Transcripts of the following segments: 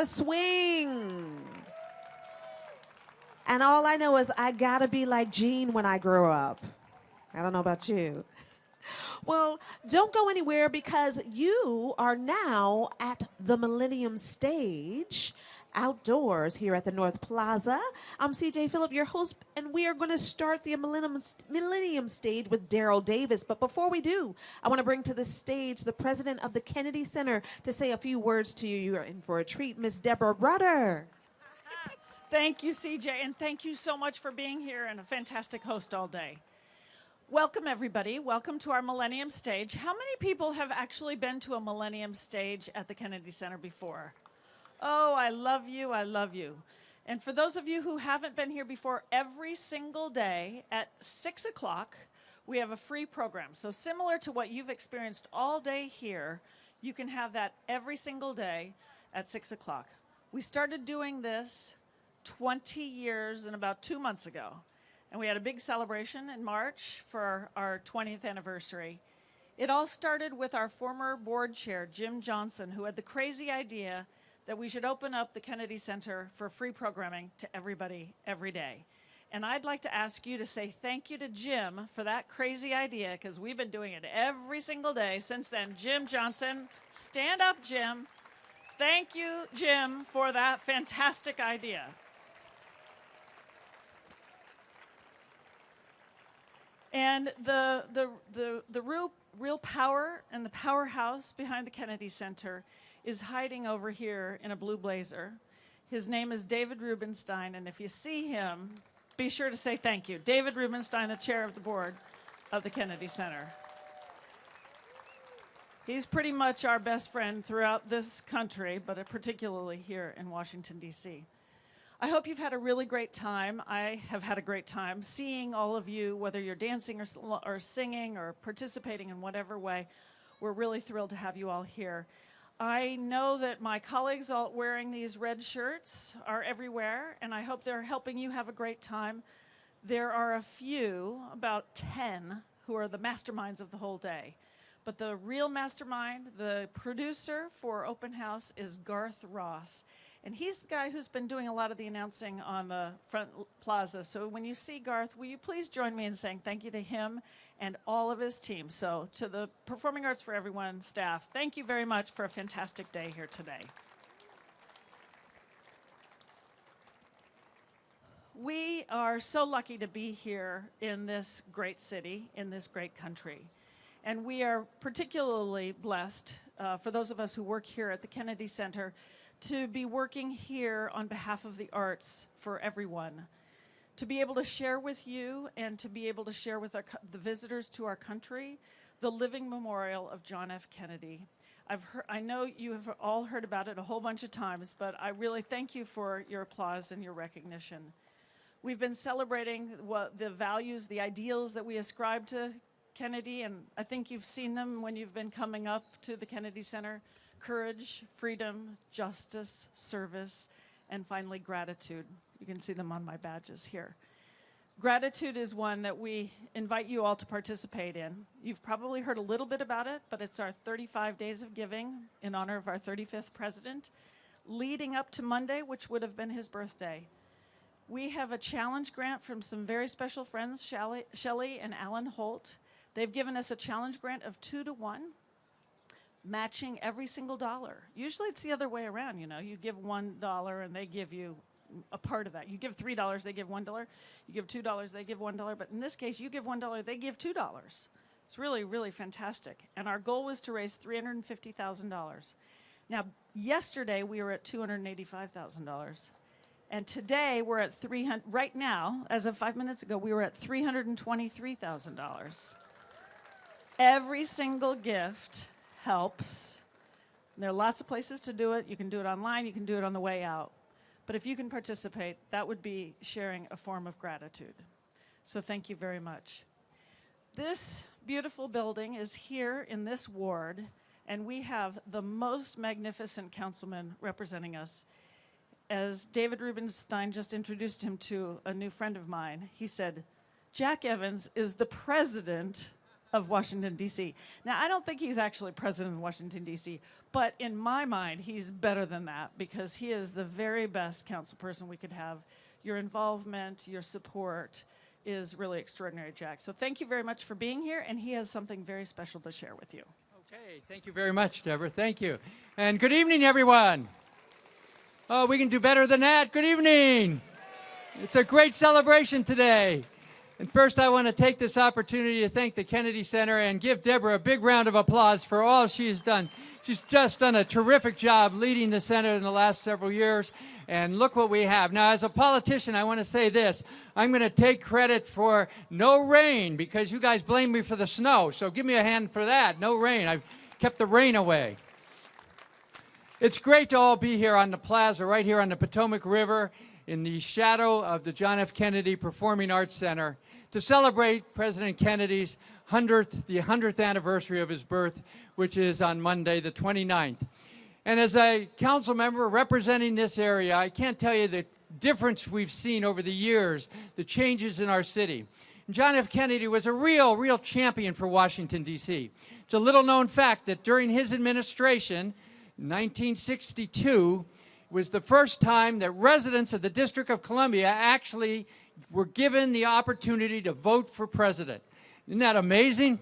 gotta swing. And all I know is I gotta be like Gene when I grow up. I don't know about you. Well, don't go anywhere because you are now at the Millennium stage outdoors here at the North Plaza. I'm CJ Phillip, your host, and we are going to start the Millennium stage with Daryl Davis. But before we do, I want to bring to the stage the president of the Kennedy Center to say a few words to you. You are in for a treat, Miss Deborah Rudder. Thank you, CJ, and thank you so much for being here and a fantastic host all day. Welcome, everybody. Welcome to our Millennium stage. How many people have actually been to a Millennium stage at the Kennedy Center before? Oh, I love you. I love you. And for those of you who haven't been here before, every single day at 6 o'clock, we have a free program. So similar to what you've experienced all day here, you can have that every single day at 6 o'clock. We started doing this 20 years and about 2 months ago. And we had a big celebration in March for our 20th anniversary. It all started with our former board chair, Jim Johnson, who had the crazy idea that we should open up the Kennedy Center for free programming to everybody every day. And I'd like to ask you to say thank you to Jim for that crazy idea, because we've been doing it every single day since then. Jim Johnson, stand up, Jim. Thank you, Jim, for that fantastic idea. And the real power and the powerhouse behind the Kennedy Center is hiding over here in a blue blazer. His name is David Rubenstein, and if you see him, be sure to say thank you. David Rubenstein, the chair of the board of the Kennedy Center. He's pretty much our best friend throughout this country, but particularly here in Washington, D.C. I hope you've had a really great time. I have had a great time seeing all of you, whether you're dancing or singing or participating in whatever way. We're really thrilled to have you all here. I know that my colleagues all wearing these red shirts are everywhere, and I hope they're helping you have a great time. There are a few, about 10, who are the masterminds of the whole day. But the real mastermind, the producer for Open House, is Garth Ross. And he's the guy who's been doing a lot of the announcing on the front plaza. So when you see Garth, will you please join me in saying thank you to him and all of his team. So to the Performing Arts for Everyone staff, thank you very much for a fantastic day here today. We are so lucky to be here in this great city, in this great country. And we are particularly blessed, for those of us who work here at the Kennedy Center, to be working here on behalf of the arts for everyone. To be able to share with you and to be able to share with the visitors to our country the living memorial of John F. Kennedy. I know you have all heard about it a whole bunch of times, but I really thank you for your applause and your recognition. We've been celebrating the values, the ideals that we ascribe to Kennedy, and I think you've seen them when you've been coming up to the Kennedy Center. Courage, freedom, justice, service, and finally gratitude. You can see them on my badges here. Gratitude is one that we invite you all to participate in. You've probably heard a little bit about it, but it's our 35 days of giving in honor of our 35th president, leading up to Monday, which would have been his birthday. We have a challenge grant from some very special friends, Shelley and Alan Holt. They've given us a challenge grant of 2-to-1. Matching every single dollar. Usually it's the other way around, you know. You give $1 and they give you a part of that. You give $3, they give $1. You give $2, they give $1. But in this case, you give $1, they give $2. It's really, really fantastic. And our goal was to raise $350,000. Now, yesterday we were at $285,000. And today we're at right now, as of 5 minutes ago, we were at $323,000. Every single gift helps. There are lots of places to do it. You can do it online. You can do it on the way out. But if you can participate, that would be sharing a form of gratitude. So thank you very much. This beautiful building is here in this ward, and we have the most magnificent councilman representing us. As David Rubenstein just introduced him to a new friend of mine, he said, Jack Evans is the president of Washington, D.C. Now, I don't think he's actually president of Washington, D.C., but in my mind, he's better than that because he is the very best council person we could have. Your involvement, your support is really extraordinary, Jack. So thank you very much for being here, and he has something very special to share with you. Okay, thank you very much, Deborah. Thank you. And good evening, everyone. Oh, we can do better than that. Good evening. It's a great celebration today. And first, I want to take this opportunity to thank the Kennedy Center and give Deborah a big round of applause for all she's done. She's just done a terrific job leading the center in the last several years. And look what we have. Now, as a politician, I want to say this. I'm going to take credit for no rain because you guys blame me for the snow. So give me a hand for that. No rain. I've kept the rain away. It's great to all be here on the plaza, right here on the Potomac River, in the shadow of the John F. Kennedy Performing Arts Center, to celebrate President Kennedy's 100th anniversary of his birth, which is on Monday, the 29th. And as a council member representing this area, I can't tell you the difference we've seen over the years, the changes in our city. John F. Kennedy was a real champion for Washington, D.C. It's a little-known fact that during his administration, 1962, was the first time that residents of the District of Columbia actually were given the opportunity to vote for president. Isn't that amazing?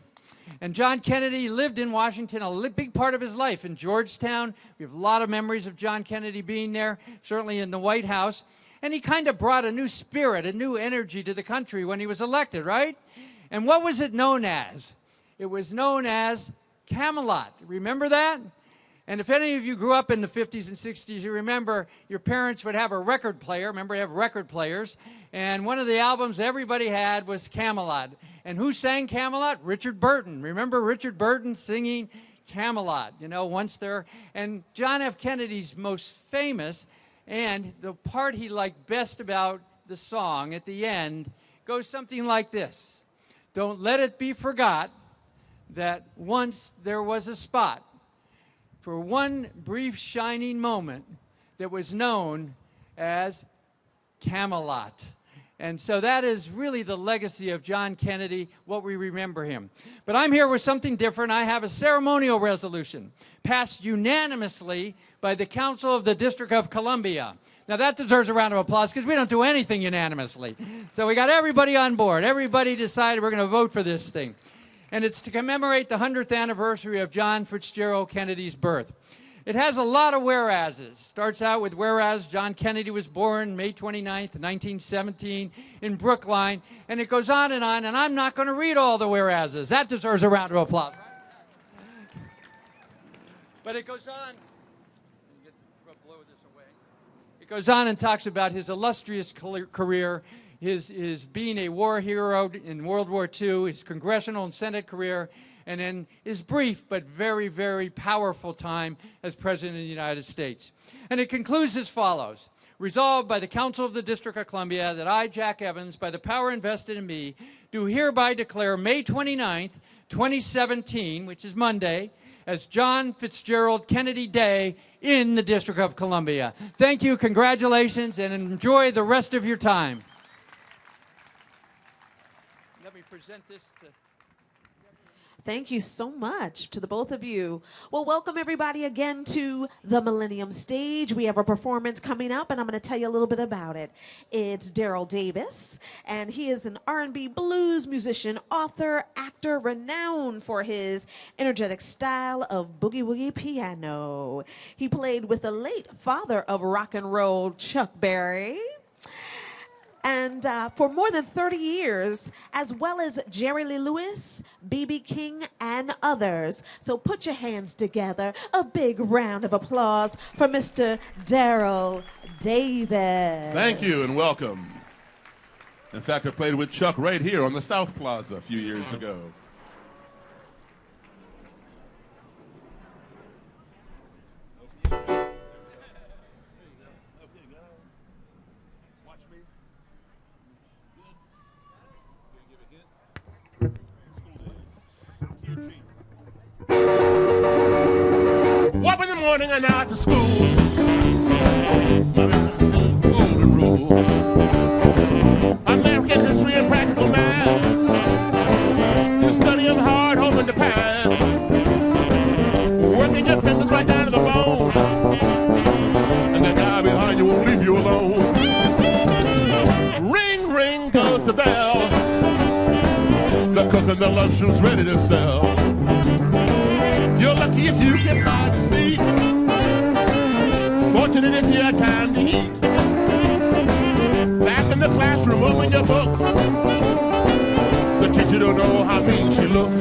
And John Kennedy lived in Washington a big part of his life in Georgetown. We have a lot of memories of John Kennedy being there, certainly in the White House. And he kind of brought a new spirit, a new energy to the country when he was elected, right? And what was it known as? It was known as Camelot. Remember that? And if any of you grew up in the 50s and 60s, you remember your parents would have a record player. Remember, you have record players. And one of the albums everybody had was Camelot. And who sang Camelot? Richard Burton. Remember Richard Burton singing Camelot, you know, once there. And John F. Kennedy's most famous, and the part he liked best about the song at the end goes something like this. Don't let it be forgot that once there was a spot for one brief shining moment that was known as Camelot. And so that is really the legacy of John Kennedy, what we remember him. But I'm here with something different. I have a ceremonial resolution passed unanimously by the Council of the District of Columbia. Now that deserves a round of applause because we don't do anything unanimously. So we got everybody on board. Everybody decided we're going to vote for this thing. And it's to commemorate the 100th anniversary of John Fitzgerald Kennedy's birth. It has a lot of whereases. Starts out with whereas John Kennedy was born May 29th, 1917 in Brookline, and it goes on, and I'm not going to read all the whereases. That deserves a round of applause. But it goes on. It goes on and talks about his illustrious career, his being a war hero in World War II, his congressional and Senate career, and then his brief but very powerful time as President of the United States. And it concludes as follows. Resolved by the Council of the District of Columbia that I, Jack Evans, by the power invested in me, do hereby declare May 29th, 2017, which is Monday, as John Fitzgerald Kennedy Day in the District of Columbia. Thank you, congratulations, and enjoy the rest of your time. Let me present this to... Thank you so much to the both of you. Well, welcome everybody again to the Millennium stage. We have a performance coming up, and I'm going to tell you a little bit about it. It's Daryl Davis, and he is an R&B blues musician, author, actor, renowned for his energetic style of boogie-woogie piano. He played with the late father of rock and roll, Chuck Berry. And for more than 30 years, as well as Jerry Lee Lewis, B.B. King, and others. So put your hands together. A big round of applause for Mr. Daryl Davis. Thank you and welcome. In fact, I played with Chuck right here on the South Plaza a few years ago. Up in the morning and out to school. Golden rule. American history and practical math. You study them hard. you alone. Ring, ring goes the bell. The cook and the lunchroom's ready to sell. You're lucky if you can find a seat. Fortunate if you had time to eat. Back in the classroom, open your books. The teacher don't know how mean she looks.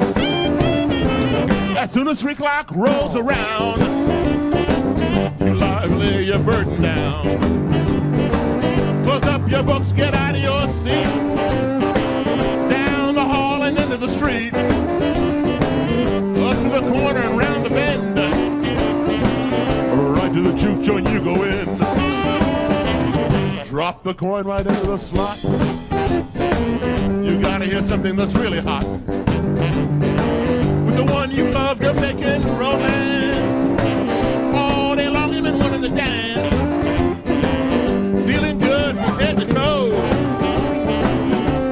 As soon as 3 o'clock rolls around, you lay your burden down. Close up your books, get out of your seat. Down the hall and into the street. Up to the corner and round the bend. Right to the juke joint you go in. Drop the coin right into the slot. You gotta hear something that's really hot. With the one you love, you're making romance. All day long you've been wanting to dance. Feeling good from head to toe.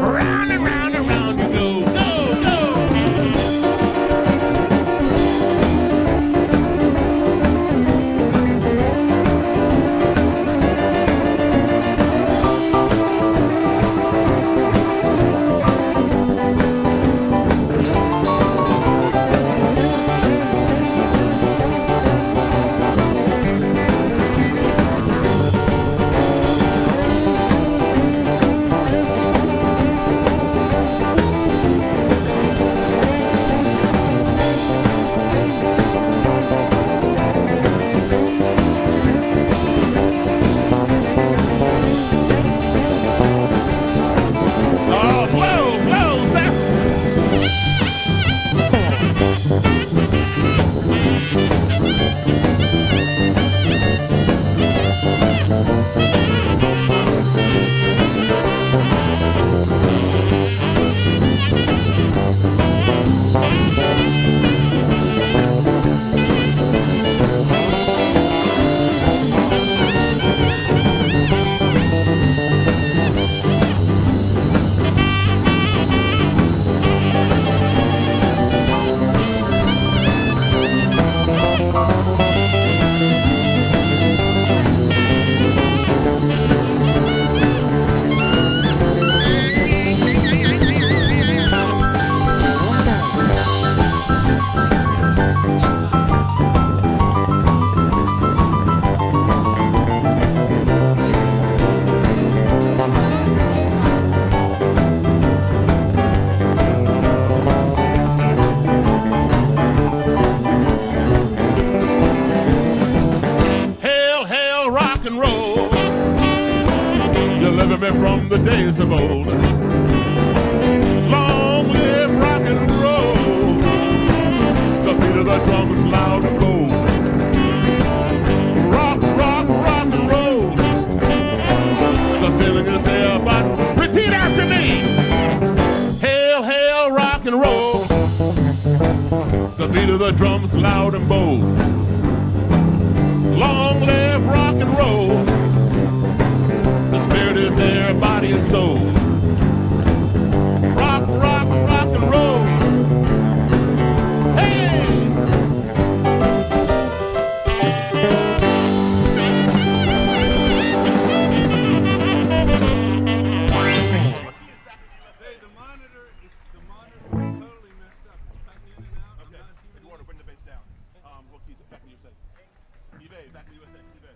Round and round and round you go. Go, go. Deliver me from the days of old. Long live rock and roll. The beat of the drum is loud and bold. Rock, rock, rock and roll. The feeling is there, but repeat after me. Hail, hail, rock and roll. The beat of the drum is loud and bold. Long live rock and roll. The spirit is there, body and soul. Rock, rock, rock and roll. Hey! Hey, the monitor is totally messed up. It's cutting in and out. Okay, if you want to bring the bass down, we'll keep it back in USA. eBay, back in USA, eBay.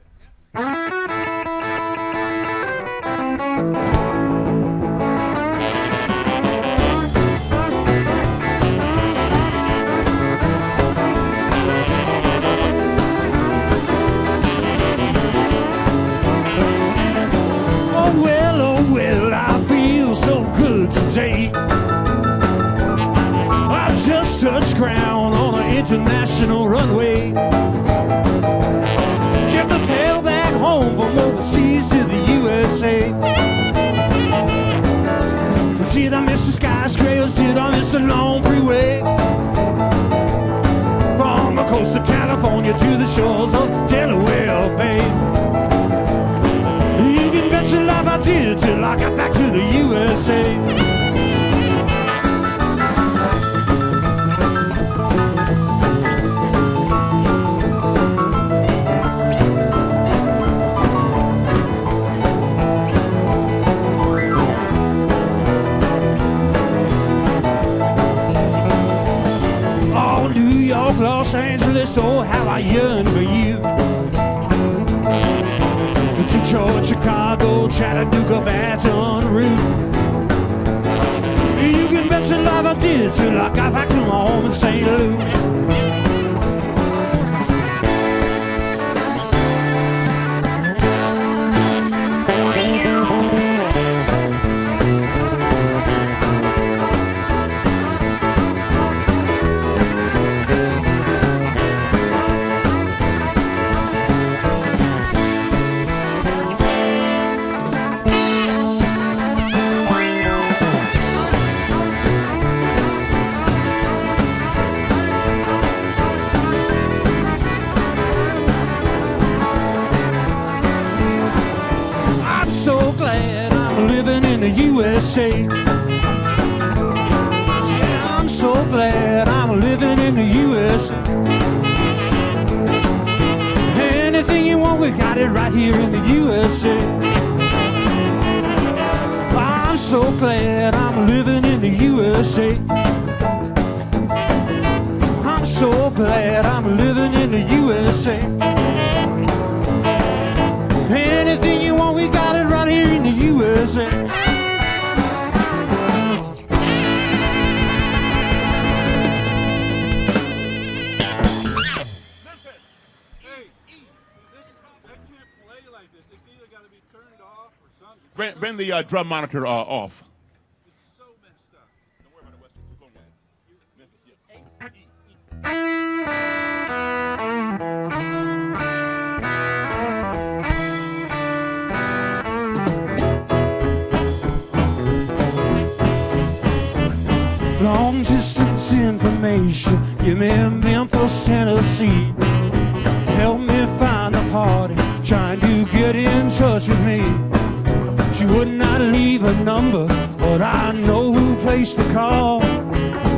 Oh well, I feel so good today. I just touched ground on an international runway. Shipped the mail back home from overseas to the USA. Did I miss the skyscrapers? Did I miss a long freeway? From the coast of California to the shores of Delaware Bay. You can bet your life I did till I got back to the USA. Christ, oh, how I yearn for you. Detroit, Chicago, Chattanooga, Baton Rouge. You can bet your life I did till I got back to my home in St. Louis. The USA. Yeah, I'm so glad I'm living in the USA. Anything you want, we got it right here in the USA. I'm so glad I'm living in the USA. I'm so glad I'm living in the USA. Anything you want, we got it right here in the USA. Bring the drum monitor off. It's so messed up. Don't worry about the Western. Keep on going. Memphis, yeah. Long distance information, give me Memphis, Tennessee. Help me find a party, trying to get in touch with me. She would not leave a number, but I know who placed the call.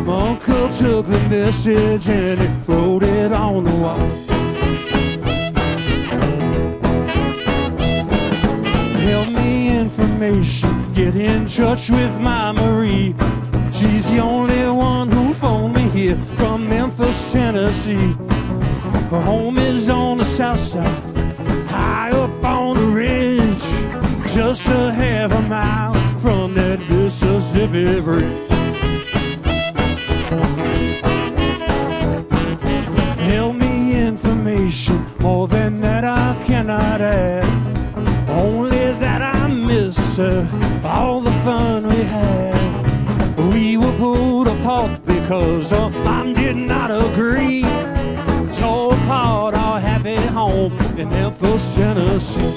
My uncle took the message and he wrote it on the wall. Help me information, get in touch with my Marie. She's the only one who phoned me here from Memphis, Tennessee. Her home is on the south side, high up on the ridge, just a half a mile from that Mississippi bridge. Help me information, more than that I cannot add. Only that I miss all the fun we had. We were pulled apart because I did not agree. Tore apart our happy home in Memphis, Tennessee.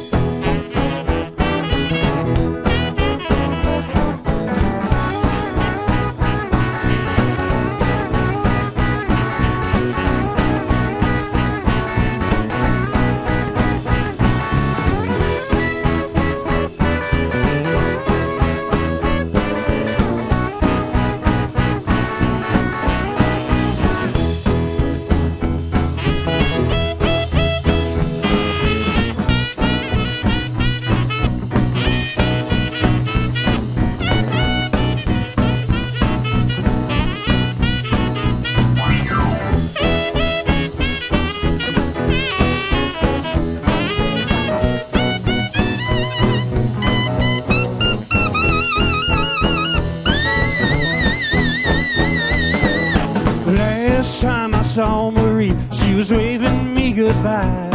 Saw Marie, she was waving me goodbye.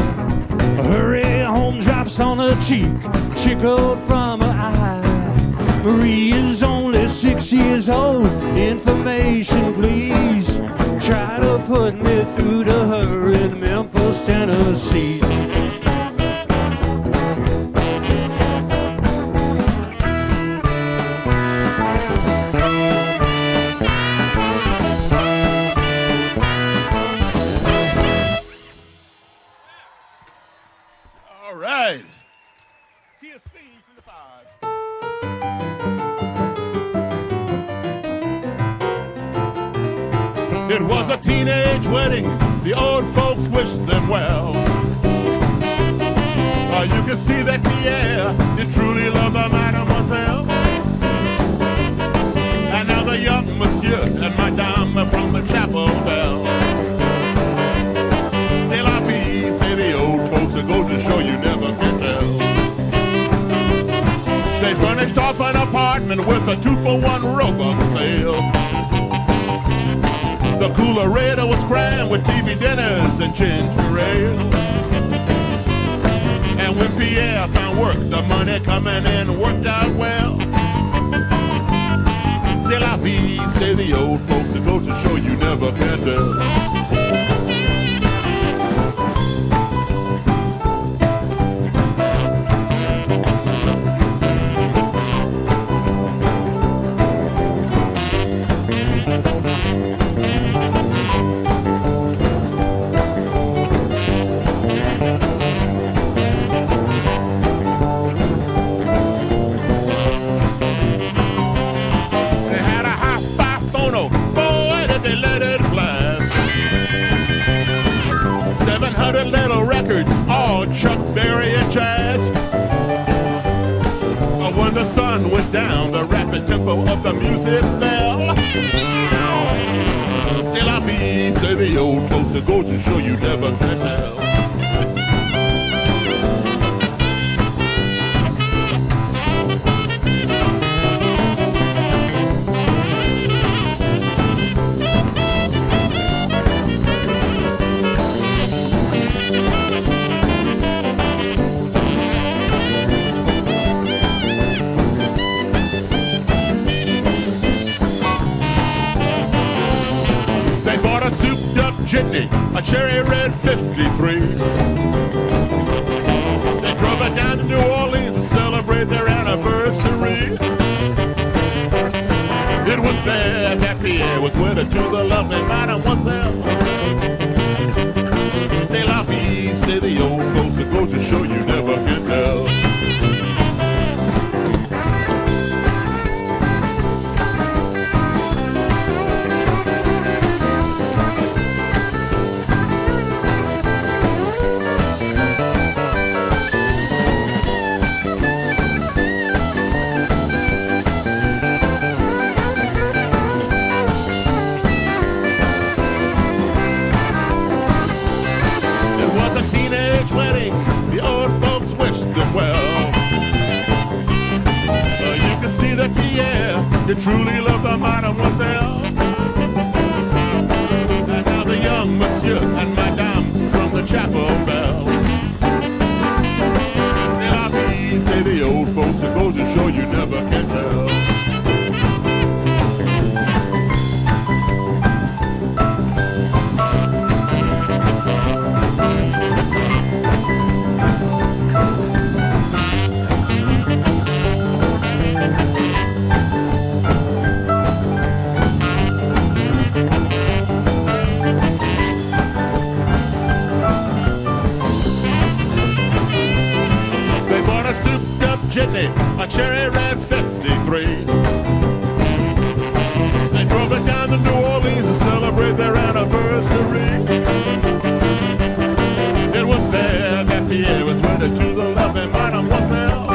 Her red home drops on her cheek, trickled from her eye. Marie is only 6 years old. Information, please. Try to put me through to her in Memphis, Tennessee. All right. TSC from the 5. It was a teenage wedding. The old folks wished them well. You can see that Pierre did truly love the mademoiselle. And now the young monsieur and madame from the chapel bell. apartment with a 2-for-1 Roebuck sale. The coolerator was crammed with TV dinners and ginger ale. And when Pierre found work, the money coming in worked out well. C'est la vie, say the old folks, it goes to show you never can tell. Little records, all Chuck Berry and jazz. When the sun went down, the rapid tempo of the music fell. C'est la vie, say the old folks, it goes to show you never can tell. Jitney, a cherry red 53. They drove it down to New Orleans to celebrate their anniversary. It was there that Pierre was wedded to the lovely mademoiselle. C'est la vie, say the old folks, it goes to show you never can tell. You truly love the mademoiselle. And now the young monsieur and madame from the chapel bell. And I mean, say the old folks, it goes to show you never can tell. Jitney, a cherry red 53. They drove it down to New Orleans to celebrate their anniversary. It was there that Pierre was wedded to the lovely mademoiselle.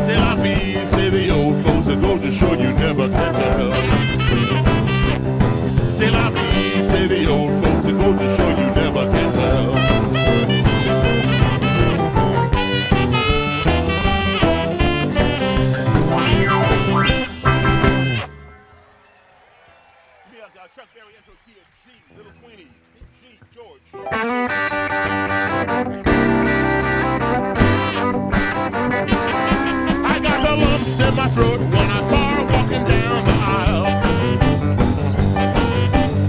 C'est la vie, say the old folks, it goes to show you never can tell. C'est la vie, say the old folks, it goes to show you never can tell. Chuck Berry into a key of G, Little Queenie, G, George. I got the lumps in my throat when I saw her walking down the aisle.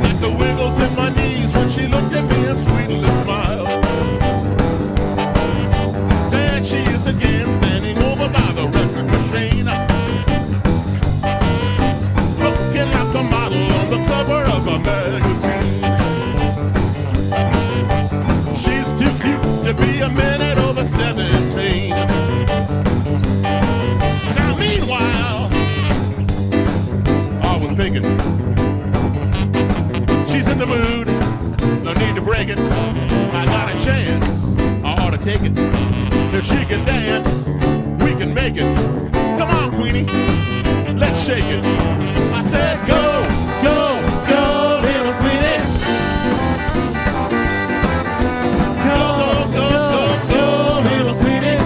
Like the wiggles in my knees when she looked at me and sweetly smiled. There she is again, standing over by the record machine. Looking like a model on the cover of a magazine. She's too cute to be a minute over 17. Now meanwhile, I was thinking, she's in the mood, no need to break it. I got a chance, I ought to take it. If she can dance, we can make it. Come on, Queenie, let's shake it. I said, go, go, go, little Queenie. Go, go, go, go, go, little Queenie.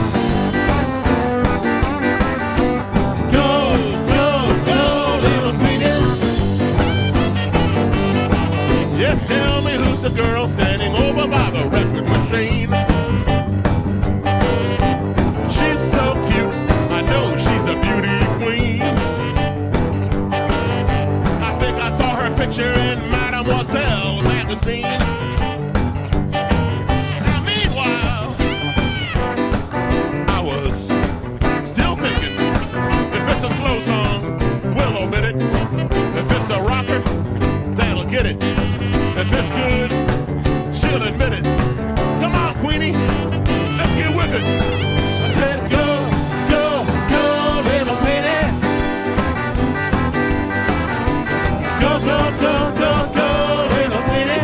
I said, go, go, go, little Penny. Go, go, go, go, go, little Penny.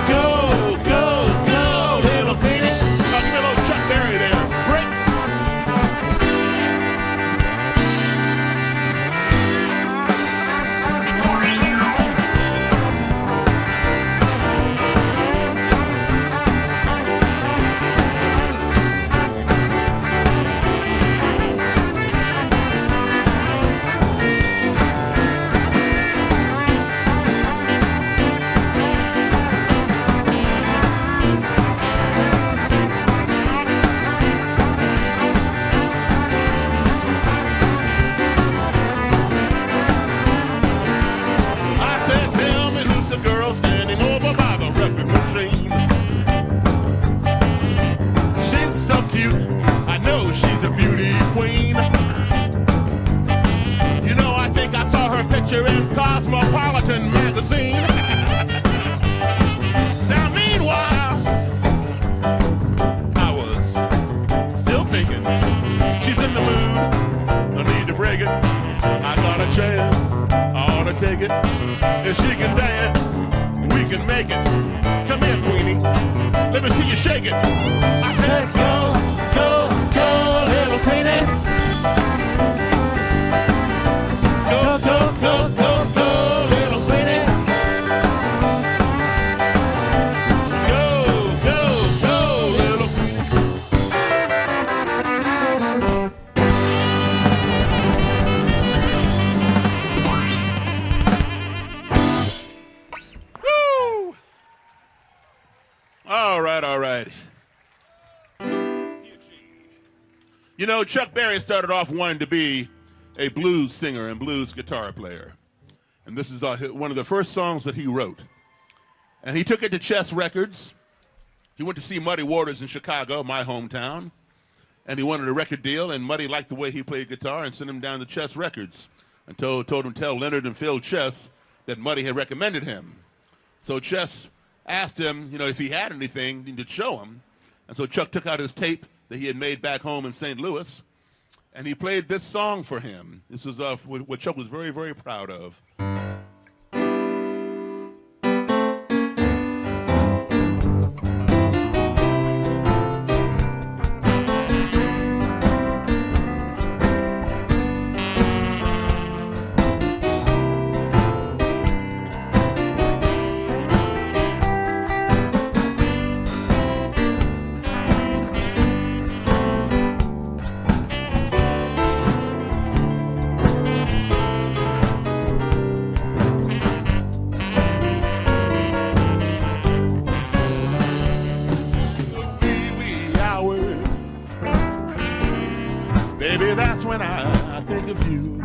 Go, go, go, little Penny. Give me a little Chuck Berry there. Break. I said, tell me who's the girl standing over by the record machine. She's so cute, I know she's a beauty queen. You know, I think I saw her picture in Cosmopolitan magazine. Now, meanwhile, I was still thinking, she's in the mood, I need to break it. I got a chance, I ought to take it. If she can dance, we can make it. Come here, Queenie, let me see you shake it. I said, go, go, go, little Queenie. Go, go, go, go, go, little Queenie. Go, go, go, little Queenie. Woo! All right, all right. You know, Chuck Berry started off wanting to be a blues singer and blues guitar player. And this is one of the first songs that he wrote. And he took it to Chess Records. He went to see Muddy Waters in Chicago, my hometown. And he wanted a record deal, and Muddy liked the way he played guitar and sent him down to Chess Records and told him to tell Leonard and Phil Chess that Muddy had recommended him. So Chess asked him, you know, if he had anything to show him. And so Chuck took out his tape that he had made back home in St. Louis, and he played this song for him. This was what Chuck was very, very proud of. Baby, that's when I think of you.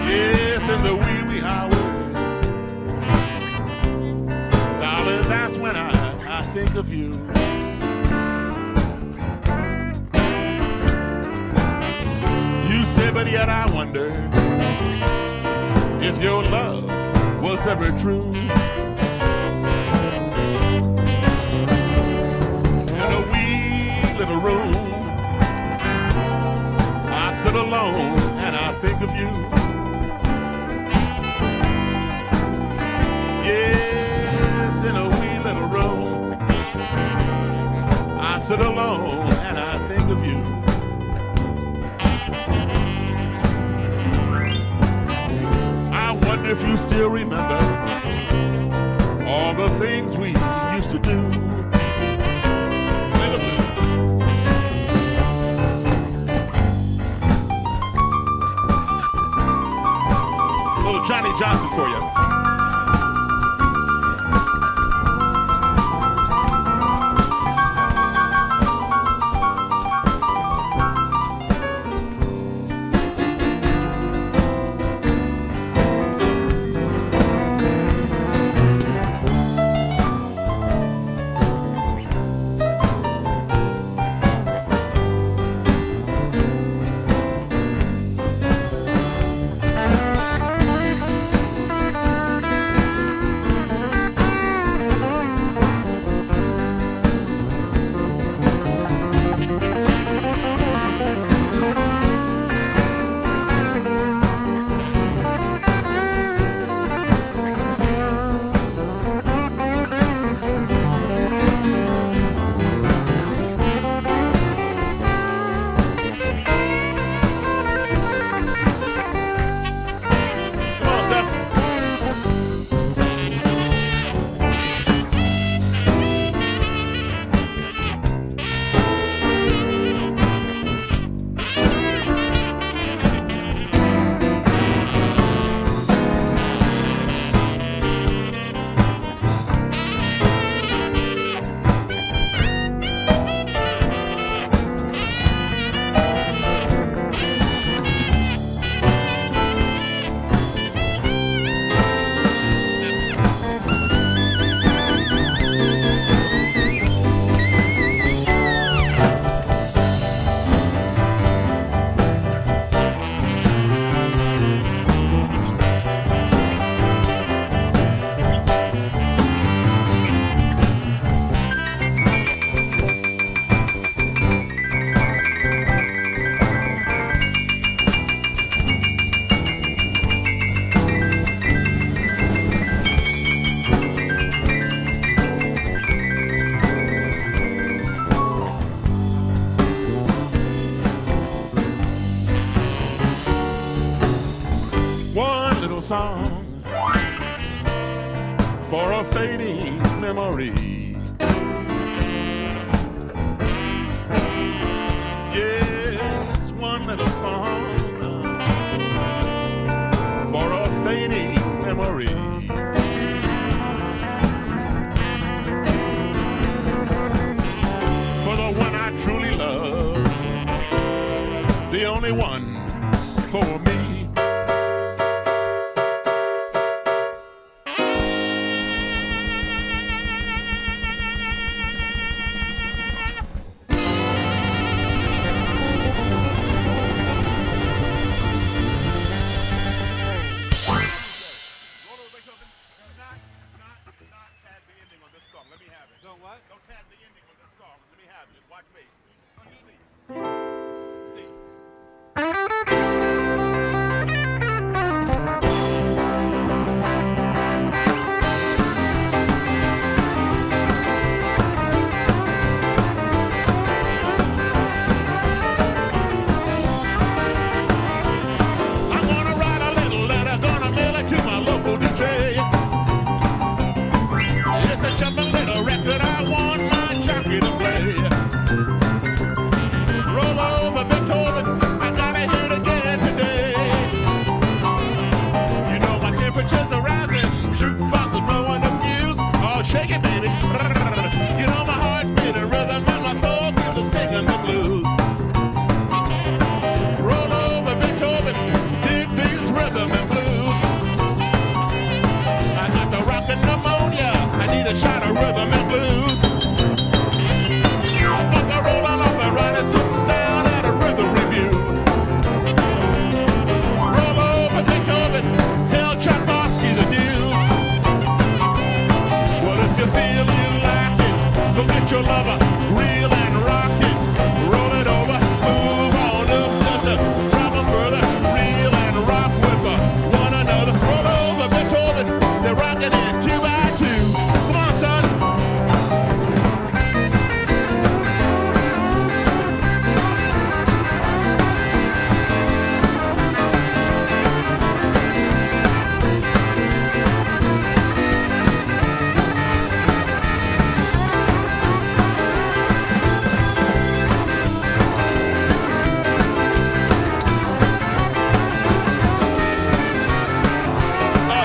Yes, in the wee, wee hours. Darling, that's when I think of you. You say, but yet I wonder if your love was ever true. Little room, I sit alone and I think of you. Yes, in a wee little room, I sit alone and I think of you. I wonder if you still remember all the things we used to do. Johnny Johnson for you. song for a fading memory. Yes, one little song for a fading memory. For the one I truly love, the only one for me. Don't what? Don't tag the ending of this song. Let me have it. Watch me. See. I'm gonna write a little letter, gonna mail it to my local DJ. It's a jumping little record I want my jockey to play. Roll over Beethoven, I gotta hear it again today. You know my temperatures are rising, jukebox is blowing the fuse. Oh, shake it, baby. You know my heart's beating rhythm and my soul feels the singing the blues. Roll over Beethoven, dig these rhythm and blues. I got the rockin' pneumonia, I need a shot of rhythm and blues. But the rollin' off and riding, sitting down at a rhythm review. Roll over Beethoven, tell Tchaikovsky the news. Well, if you feel you like it, go get your lover, reel and rock it. Roll it over, move on up, just drop it further, reel and rock with one another. Roll over Beethoven, they're rocking it 2 by 2. Come on, son.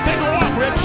Take a walk, Rich.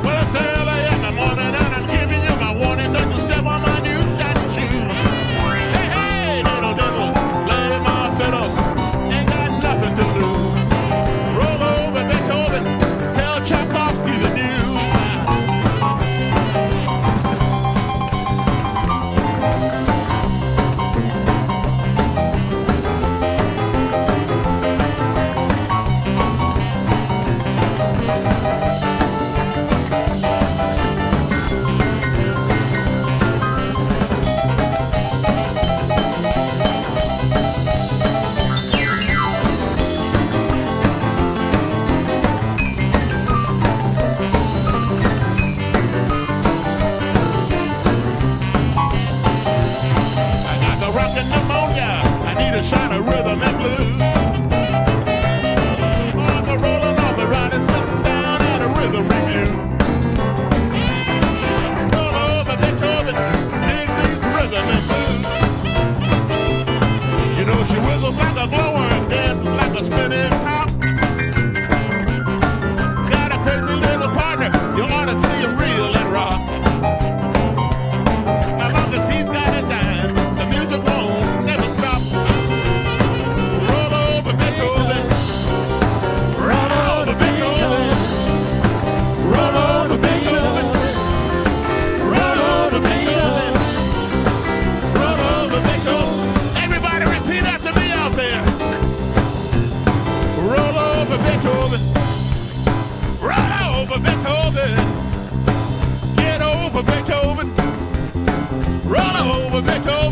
Well, it's early in the morning and I'm giving you my warning. Don't you step on my new shiny shoes. Hey, hey, diddle, diddle, play my fiddle. Ain't got nothing to lose. Roll over Beethoven, tell Tchaikovsky the news. I got the rockin' pneumonia, I need a shot of rhythm and blues. On the rollin' off the riding, sitting down at a rhythm review. Roll over Beethoven, dig these rhythm and blues. You know she wiggles like a glowworm, dances like a spinning top. Got a crazy little partner, you ought to see him reel and rock. As long as he's got it down, the music won't never stop. Roll over Beethoven, roll over Beethoven, roll over Beethoven.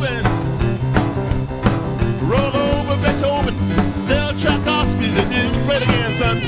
Beethoven. Roll over Beethoven. Tell Tchaikovsky the news. Play it again, son.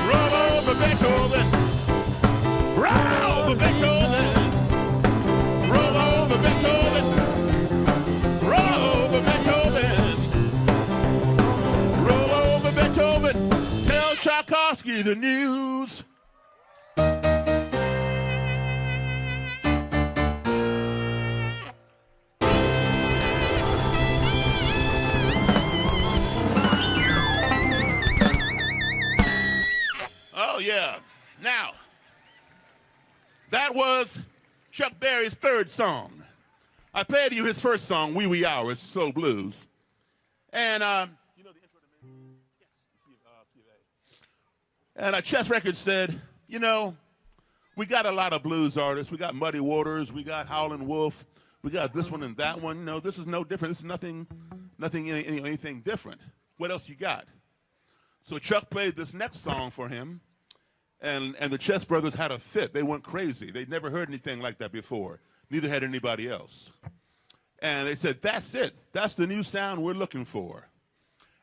Roll over Beethoven. Roll over Beethoven. Roll over Beethoven. Roll over Beethoven. Roll over Beethoven. Tell Tchaikovsky the news. Oh, yeah. Now, that was Chuck Berry's third song. I played you his first song, Wee Wee Hours, Soul Blues. And, you know the intro to me? Yes. And Chess Records said, you know, we got a lot of blues artists. We got Muddy Waters. We got Howlin' Wolf. We got this one and that one. No, this is no different. This is anything different. What else you got? So Chuck played this next song for him, and the Chess Brothers had a fit. They went crazy. They'd never heard anything like that before. Neither had anybody else. And they said, that's it. That's the new sound we're looking for.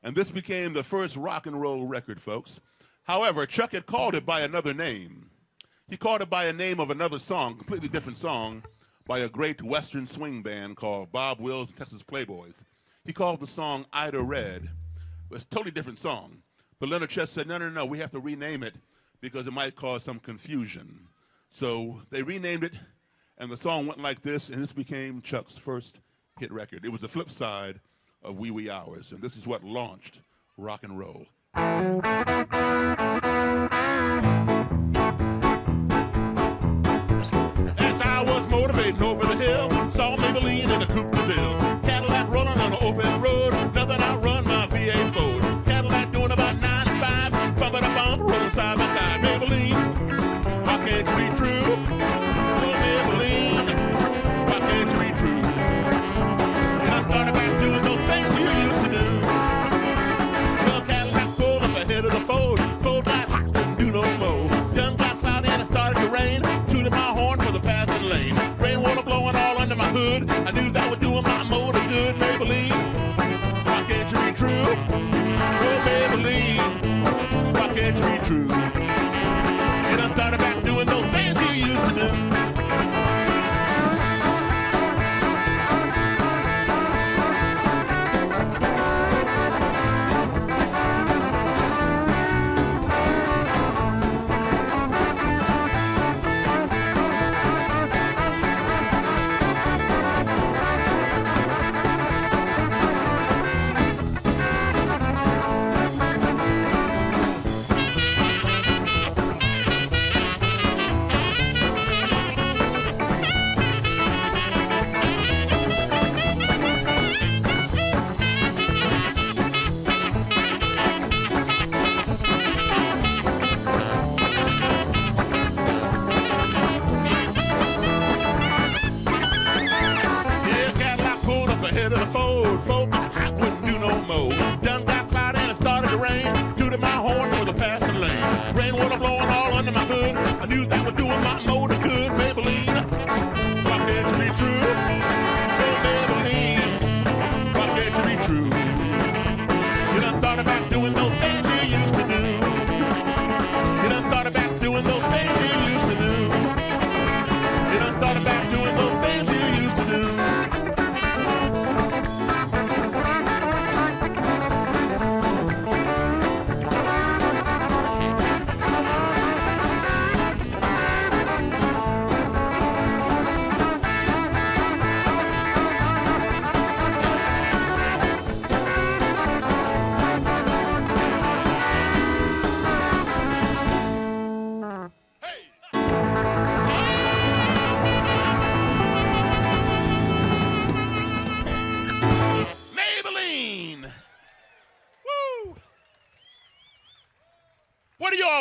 And this became the first rock and roll record, folks. However, Chuck had called it by another name. He called it by a name of another song, completely different song, by a great Western swing band called Bob Wills and Texas Playboys. He called the song Ida Red. It was a totally different song. But Leonard Chess said, no, we have to rename it because it might cause some confusion. So they renamed it, and the song went like this, and this became Chuck's first hit record. It was the flip side of Wee Wee Hours, and this is what launched rock and roll. As I was motivating over the hill, saw Maybelline in a coupe de ville. Cadillac rolling on an open road, now that I run my V8 Ford. Cadillac doing about 95, bump it up, bump, rolling side by side. Maybelline, why can't you be true? Oh, Maybelline, why can't you be true? And I started back doing those things you used to do. Well, Cadillac pulled up ahead of the Ford, Ford got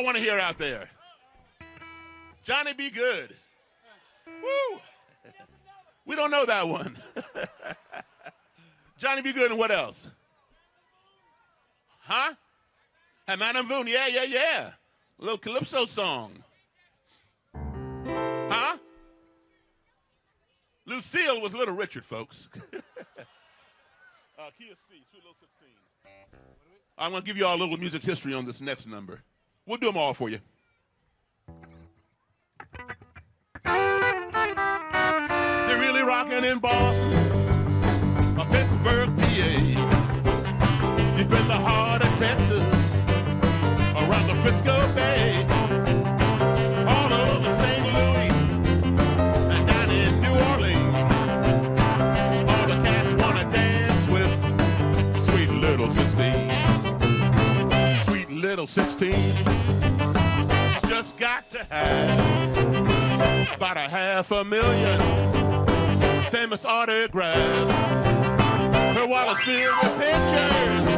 y'all want to hear out there? Johnny Be Good. Woo! We don't know that one. Johnny Be Good and what else? Huh? Hey, Madame Voon, yeah. A little calypso song. Huh? Lucille was Little Richard, folks. Key of C, Sweet Little 16. I'm going to give you all a little music history on this next number. We'll do them all for you. They're really rocking in Boston, or Pittsburgh, PA. Deep in the heart of Texas, around the Frisco Bay, all over St. Louis, and down in New Orleans. All the cats want to dance with Sweet Little 16. Sweet Little 16 just got to have about 500,000 famous autographs. Her wallet's filled with pictures.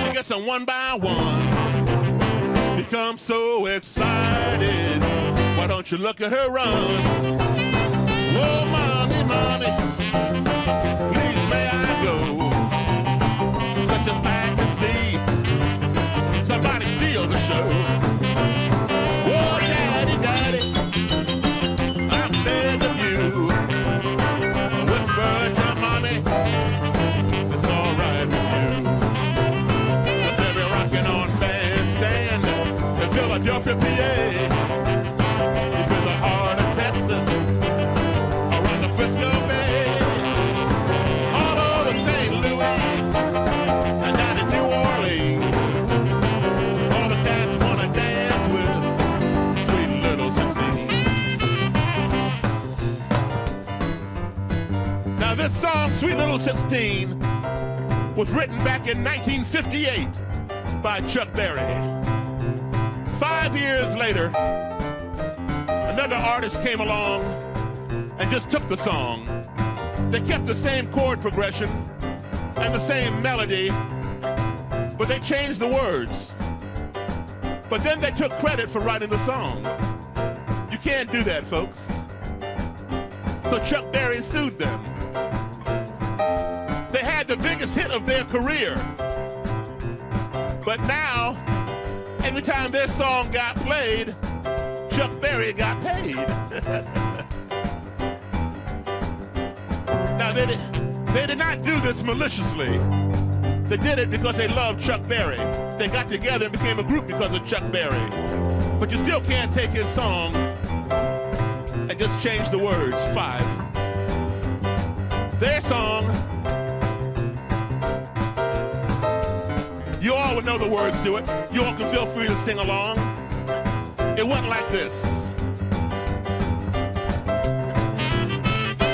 She gets them one by one. Becomes so excited. Why don't you look at her run? Whoa, mommy, please may I go? Such a sight to see. Somebody steal the show. Whoa, daddy, I'm begging you. Whisper to mommy, it's all right with you. But they'll be rocking on bandstand in Philadelphia, PA. Deep in the heart of Texas, around the Frisco Bay, all over St. Louis, and down in New Orleans. All the cats wanna dance with Sweet Little 16. Now this song, Sweet Little 16, was written back in 1958 by Chuck Berry. 5 years later, another artist came along and just took the song. They kept the same chord progression and the same melody, but they changed the words. But then they took credit for writing the song. You can't do that, folks. So Chuck Berry sued them. They had the biggest hit of their career. But now, every time their song got played, Chuck Berry got paid. Now, they did not do this maliciously. They did it because they loved Chuck Berry. They got together and became a group because of Chuck Berry. But you still can't take his song and just change the words. 5. Their song, you all would know the words to it. You all can feel free to sing along. It went like this.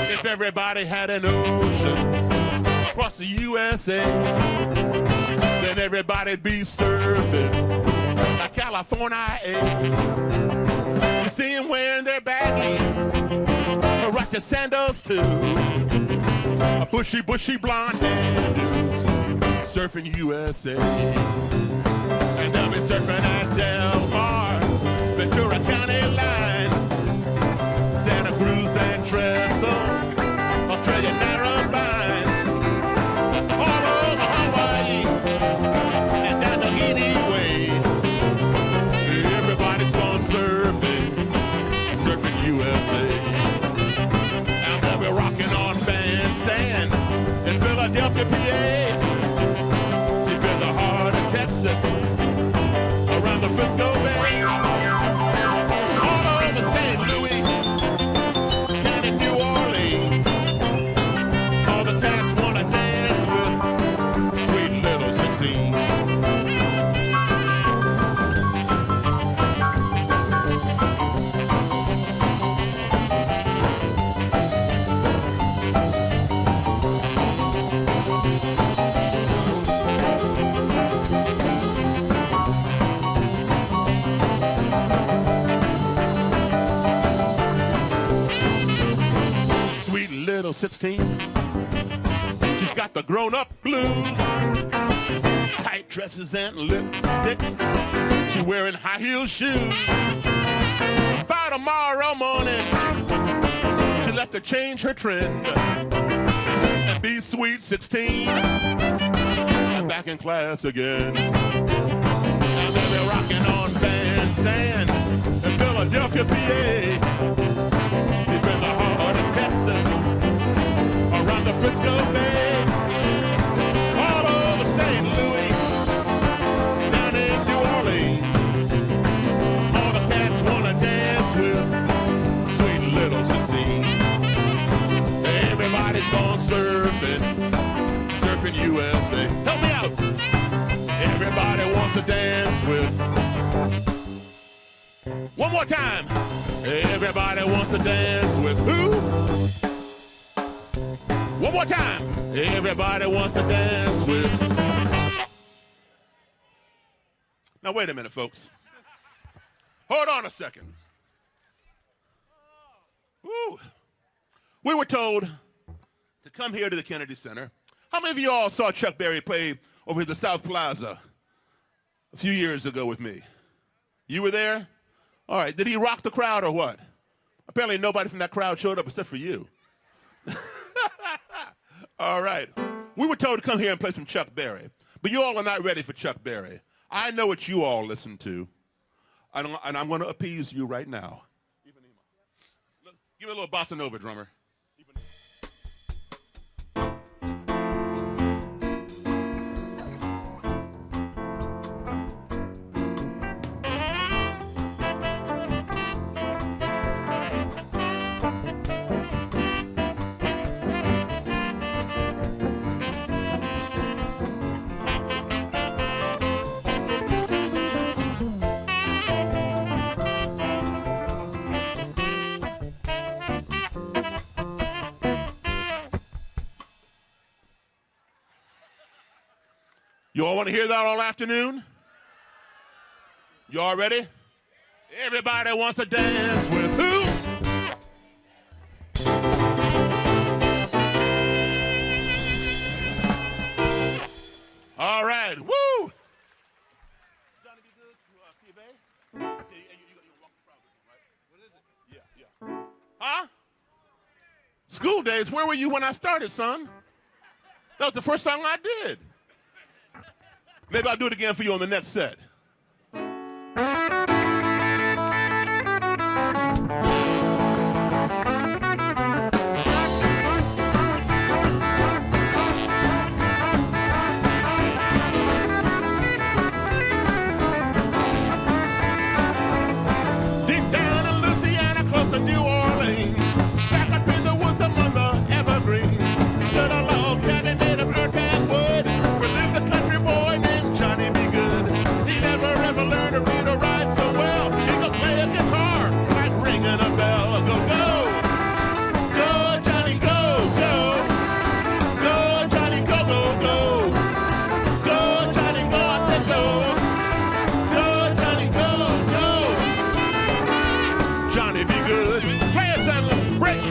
If everybody had an ocean across the USA, then everybody'd be surfing like California. You see them wearing their baggies, rock the sandals too, a bushy blonde hairdos, surfing USA. And they'll be surfing at Del Mar, Ventura County line, Santa Cruz and Trestles, Australia Narrabine, all over Hawaii, and down to Anyway. Everybody's going surfing, surfing USA. And they'll be rocking on bandstand in Philadelphia, PA. Deep in the heart of Texas, around the Frisco Bay, all over St. Louis, and in New Orleans. All the cats wanna dance with Sweet Little 16. Sweet Little 16. She's got the grown-up blues. Tight tight dresses and lipstick. She wearing high heel shoes. By tomorrow morning, she left to change her trend and be sweet 16 and back in class again. Now they're rocking on Bandstand in Philadelphia, PA. Deep in the heart of Texas, around the Frisco Bay, all over St. Louis, down in New Orleans. All the cats wanna dance with sweet little 16. Everybody's gone surfing, surfing USA. Help me out. Everybody wants to dance with. One more time. Everybody wants to dance with who? One more time. Everybody wants to dance with. Now wait a minute, folks. Hold on a second. Woo. We were told to come here to the Kennedy Center. How many of you all saw Chuck Berry play over at the South Plaza a few years ago with me? You were there? All right. Did he rock the crowd or what? Apparently nobody from that crowd showed up except for you. All right. We were told to come here and play some Chuck Berry, but you all are not ready for Chuck Berry. I know what you all listen to, and I'm going to appease you right now. Give me a little bossa nova, drummer. You all want to hear that all afternoon? You all ready? Everybody wants to dance with who? All right, woo! Johnny, be good to PBA? You walk the crowd with him, right? What is it? Yeah. Huh? School days, where were you when I started, son? That was the first song I did. Maybe I'll do it again for you on the next set. Deep down in Louisiana, close to New Orleans, back up in the woods among the evergreens, stood a log cabin made of earth and wood, where lived a country boy named Johnny B. Good. He never ever learned to read or write so well. He could play a guitar like ringing a bell. Go, go. Go, Johnny, go, go. Go, Johnny, go, go, go. Go, Johnny, go, I said go. Go, Johnny, go, go. Johnny be good. Play us a break.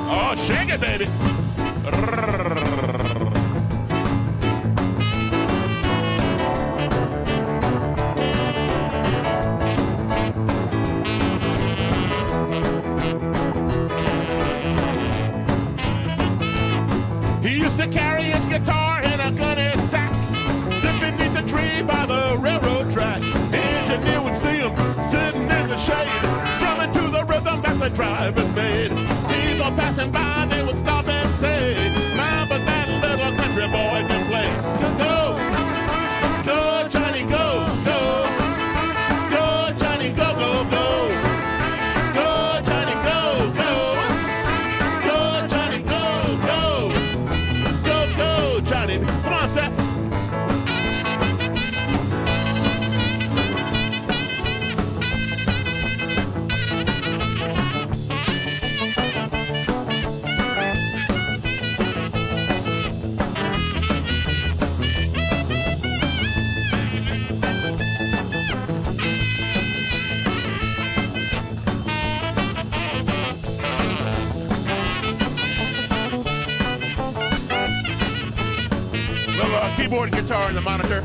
Oh, shake it, baby. He used to carry his guitar in a gunny sack, sit beneath a tree by the railroad track. The engineer would see him sitting in the shade, strumming to the rhythm that the drivers made. People passing by, they would stop keyboard, guitar, and the monitor.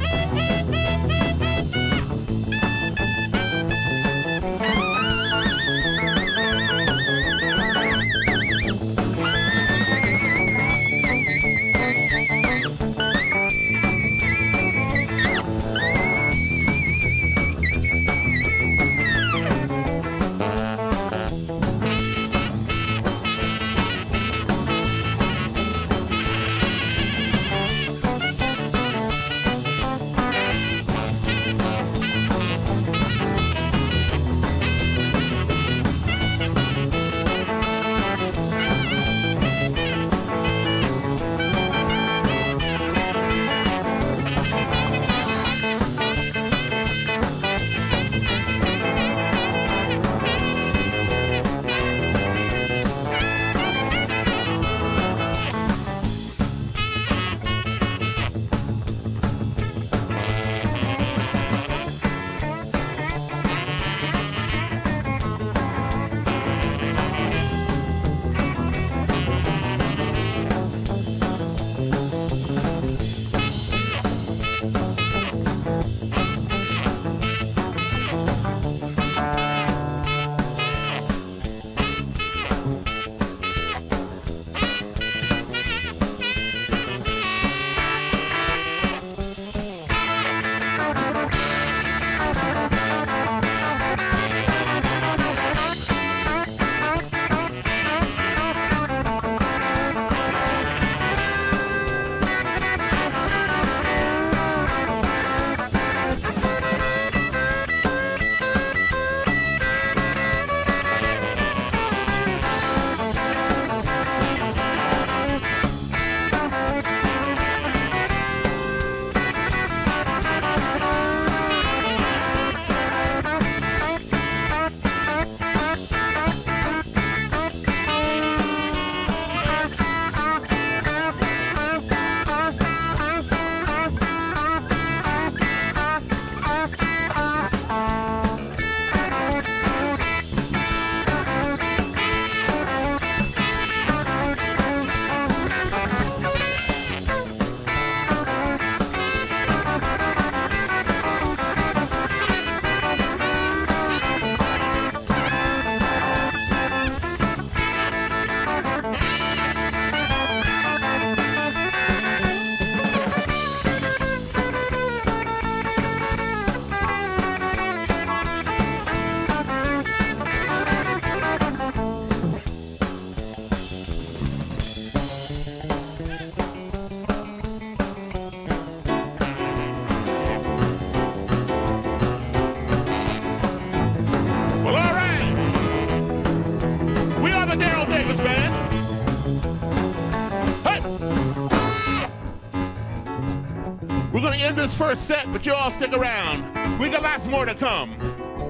This first set, but you all stick around. We got lots more to come.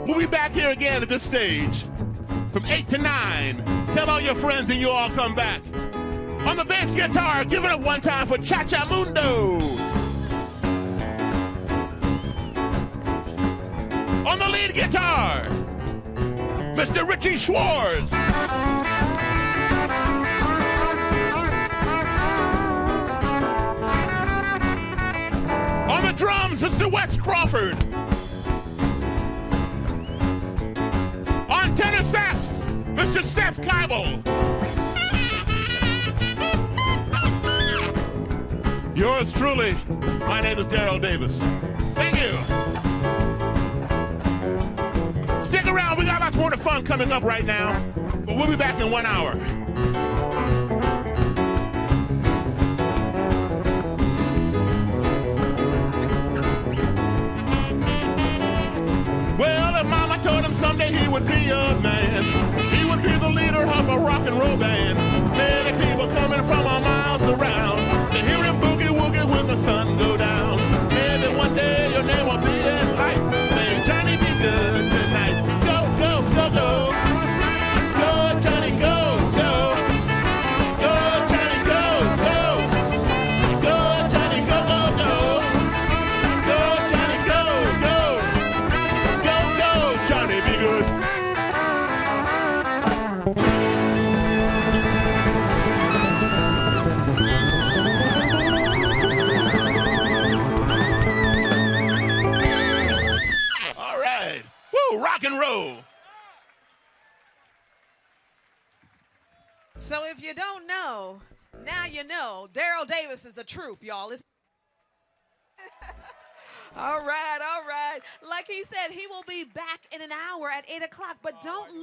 We'll be back here again at this stage from 8 to 9. Tell all your friends and you all come back. On the bass guitar, give it up one time for Cha-Cha Mundo. On the lead guitar, Mr. Richie Schwartz. On the drums, Mr. Wes Crawford. On tenor sax, Mr. Seth Keibel. Yours truly, my name is Daryl Davis. Thank you. Stick around, we got lots more fun coming up right now, but we'll be back in 1 hour. Someday he would be a man. He would be the leader of a rock and roll band. Many people coming from all miles around to hear him boogie woogie when the sun go down. Maybe one day your name will be in light. Saying, Johnny, be good tonight. Go, go, go, go. Go, Johnny, go, go. Go, Johnny, go, go. Go, Johnny, go, go, go. Go, Johnny, go, go. Go, go, Johnny, be good. right. Woo, rock and roll. So if you don't know, now you know. Daryl Davis is the truth, y'all. All right, all right. Like he said, he will be back in an hour at 8 o'clock, but don't